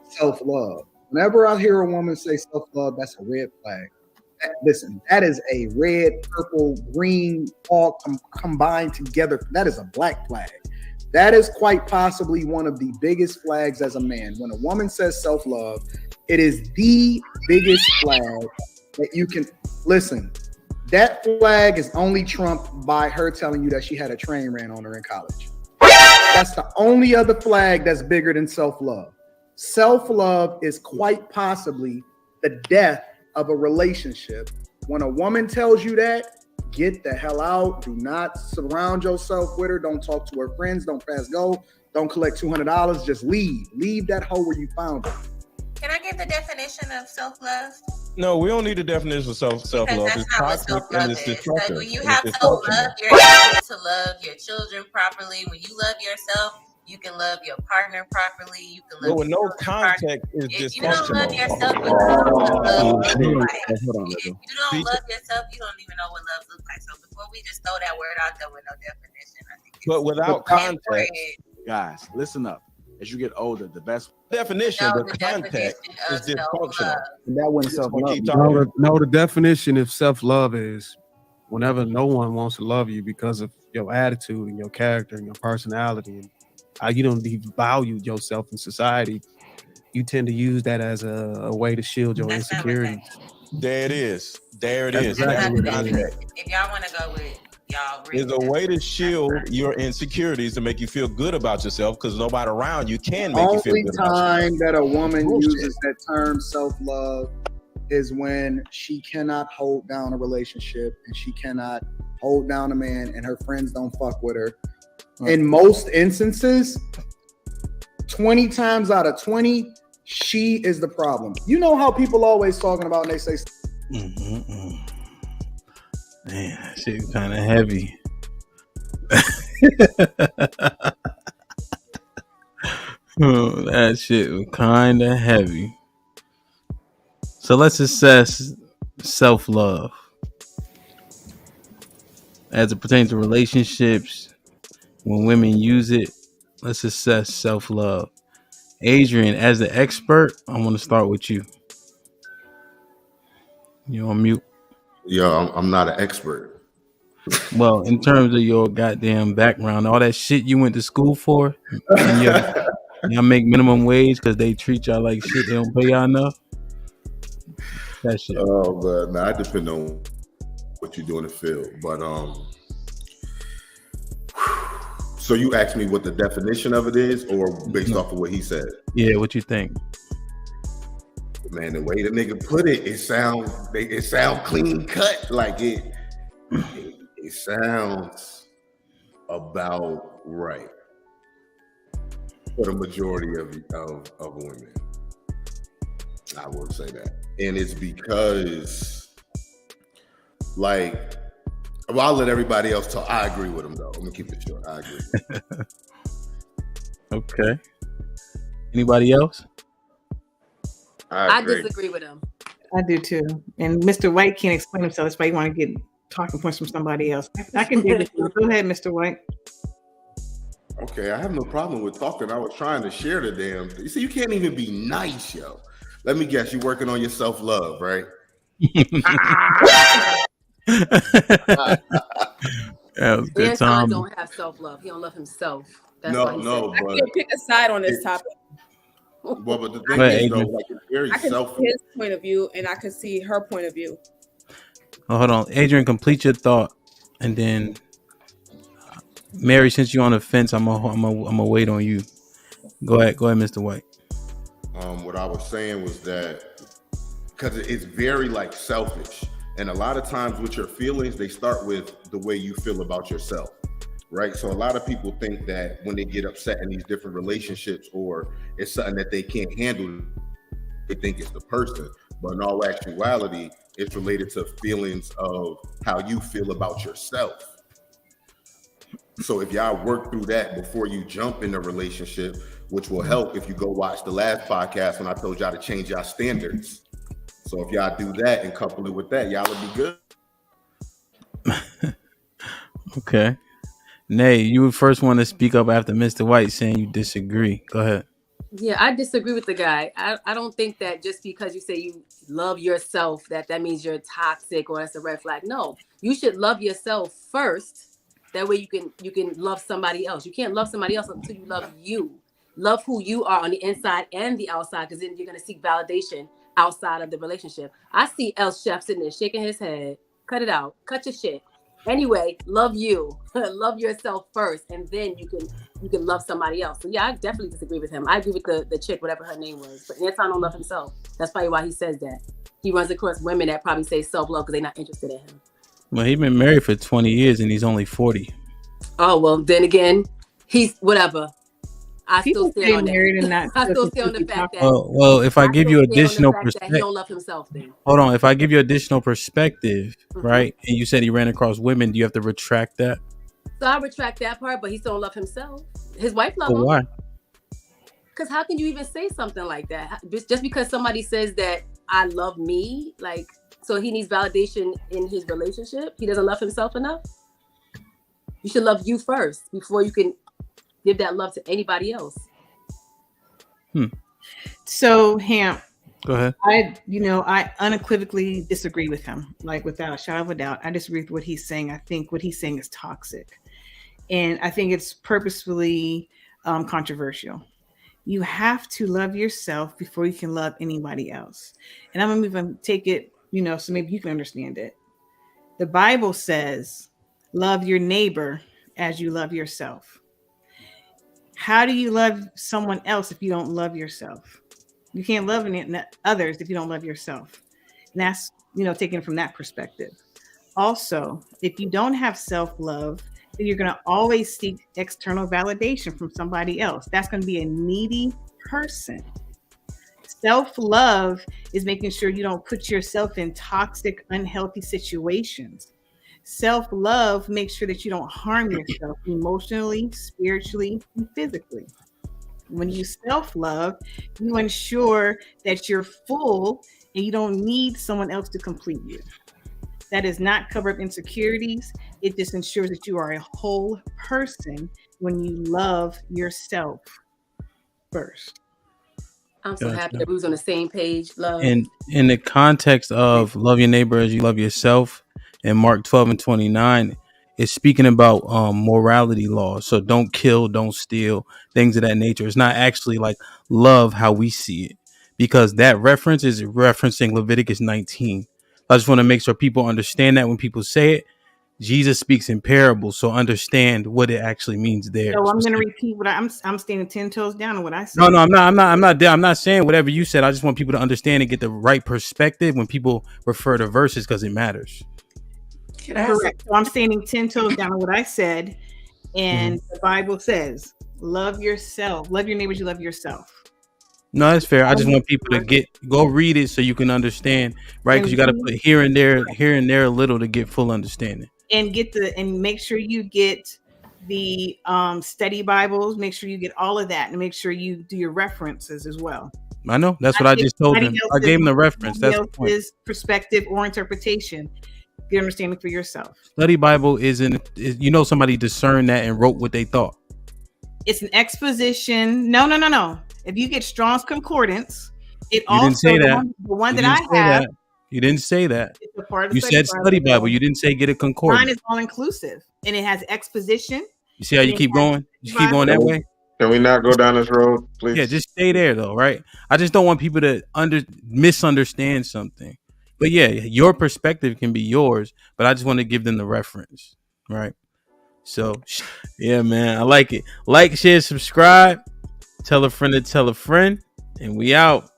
self-love. Whenever I hear a woman say self-love, that's a red flag. Listen, that is a red, purple, green, all combined together. That is a black flag. That is quite possibly one of the biggest flags as a man. When a woman says self-love, it is the biggest flag that you can listen. That flag is only trumped by her telling you that she had a train ran on her in college. That's the only other flag that's bigger than self-love. Self-love is quite possibly the death of a relationship. When a woman tells you that, get the hell out. Do not surround yourself with her. Don't talk to her friends. Don't pass go. Don't collect $200. Just leave. Leave that hole where you found her. Can I give the definition of self-love? No, we don't need a definition of self-love. That's not what self-love is. Destructive. When you have self-love, you're able to love your children properly. When you love yourself, you can love your partner properly. You can love. But with no context is dysfunctional. If you don't love yourself, you don't know what love looks like. If you don't love yourself, you don't even know what love looks like. So before we just throw that word out there with no definition, I think. But without context, guys, listen up. As you get older, the best definition, the context is dysfunctional. And that wouldn't self-love. No, the definition of self-love is whenever no one wants to love you because of your attitude and your character and your personality and how you don't devalue yourself in society, you tend to use that as a way to shield your insecurities. There it is. There it is. Exactly. If y'all want to go with y'all, it's a way to shield your insecurities to make you feel good about yourself because nobody around you can make you feel good about yourself. Only time that a woman uses that term self-love is when she cannot hold down a relationship and she cannot hold down a man and her friends don't fuck with her. In most instances, 20 times out of 20, she is the problem. You know how people always talking about and they say, man, that shit kind of heavy. Oh, that shit was kind of heavy. So let's assess self-love as it pertains to relationships. When women use it, let's assess self-love. Adrian, as the expert, I want to start with you. You on mute? Yo, I'm not an expert. Well, in terms of your goddamn background, all that shit you went to school for, and y'all make minimum wage because they treat y'all like shit. They don't pay y'all enough. That shit. Oh, but I depend on what you do in the field. But so you asked me what the definition of it is, or based off of what he said? Yeah, what you think? Man, the way the nigga put it, it sound clean cut. Like it sounds about right for the majority of women. I will say that, and it's because, like, well, I'll let everybody else talk. I agree with him though. I'm gonna keep it short. I agree. Okay. Anybody else? I disagree with him. I do too. And Mr. White can't explain himself. That's why you want to get talking points from somebody else. I can do this. Go ahead, Mr. White. Okay, I have no problem with talking. I was trying to share the damn. You see, you can't even be nice, yo. Let me guess, you're working on your self-love, right? That was good time. Don't have self-love. He don't love himself. That's no, but I can't pick a side on this topic. Well, but the thing is, though, like, it's very I can selfish. see his point of view, and I can see her point of view. Oh, hold on, Adrian, complete your thought, and then Mary, since you're on the fence, I'm gonna wait on you. Go ahead, Mr. White. What I was saying was that because it's very like selfish, and a lot of times with your feelings, they start with the way you feel about yourself. Right. So a lot of people think that when they get upset in these different relationships or it's something that they can't handle, they think it's the person. But in all actuality, it's related to feelings of how you feel about yourself. So if y'all work through that before you jump in a relationship, which will help if you go watch the last podcast when I told y'all to change y'all standards. So if y'all do that and couple it with that, y'all will be good. Okay. Nay, you would first want to speak up after Mr. White saying you disagree. Go ahead. Yeah, I disagree with the guy. I don't think that just because you say you love yourself that means you're toxic or that's a red flag. No, you should love yourself first. That way you can love somebody else. You can't love somebody else until you love you. Love who you are on the inside and the outside, because then you're gonna seek validation outside of the relationship. I see El Chef sitting there shaking his head. Cut it out. Cut your shit. Anyway, love you. Love yourself first, and then you can love somebody else. So yeah, I definitely disagree with him. I agree with the chick, whatever her name was. But Anton don't love himself. That's probably why he says that. He runs across women that probably say self-love because they're not interested in him. Well, he's been married for 20 years and he's only 40. Oh, well, then again, he's whatever. I still stay on married and not I still stay on the fact that well, if I give you additional he perspective, don't love himself then. hold on. If I give you additional perspective, right? And you said he ran across women, do you have to retract that? So I retract that part, but he still don't love himself. His wife loves But him. why? Because how can you even say something like that? Just because somebody says that I love me, like, so he needs validation in his relationship. He doesn't love himself enough. You should love you first before you can give that love to anybody else. So, Hamp, go ahead. I unequivocally disagree with him, like without a shadow of a doubt. I disagree with what he's saying. I think what he's saying is toxic, and I think it's purposefully controversial. You have to love yourself before you can love anybody else. And I'm gonna move and take it, so maybe you can understand it. The Bible says, "Love your neighbor as you love yourself." How do you love someone else if you don't love yourself? You can't love others if you don't love yourself. And that's, taken from that perspective. Also, if you don't have self-love, then you're going to always seek external validation from somebody else. That's going to be a needy person. Self-love is making sure you don't put yourself in toxic, unhealthy situations. Self-love makes sure that you don't harm yourself emotionally, spiritually, and physically. When you self-love, you ensure that you're full and you don't need someone else to complete you. That does not cover up insecurities. It just ensures that you are a whole person when you love yourself first. I'm so happy that we was on the same page. Love. And in the context of love your neighbor as you love yourself, in Mark 12:29, it's speaking about morality laws. So don't kill, don't steal, things of that nature. It's not actually like love how we see it, because that reference is referencing Leviticus 19. I just want to make sure people understand that when people say it, Jesus speaks in parables, so understand what it actually means there. So I'm going to repeat what I'm standing 10 toes down on what I said. No, I'm not saying whatever you said. I just want people to understand and get the right perspective when people refer to verses, because it matters. Correct. So I'm standing 10 toes down on what I said, and the Bible says, "Love yourself, love your neighbors, you love yourself." No, that's fair. I just want people to go read it so you can understand, right? Because you got to put here and there a little to get full understanding. And make sure you get the study Bibles. Make sure you get all of that, and make sure you do your references as well. I know that's what I just told them. I gave them the reference. That's the point. Is perspective or interpretation. Get understanding for yourself. Study Bible somebody discerned that and wrote what they thought. It's an exposition. No. If you get Strong's Concordance, it you didn't say that. The one that I have. You didn't say that. It's a part of you said Study Bible. You didn't say get a concordance. Mine is all inclusive, and it has exposition. You see how you keep going? You keep going that way. Can we not go down this road, please? Yeah, just stay there though, right? I just don't want people to misunderstand something. But yeah, your perspective can be yours, but I just want to give them the reference, right? So, yeah, man, I like it. Like, share, subscribe, tell a friend to tell a friend, and we out.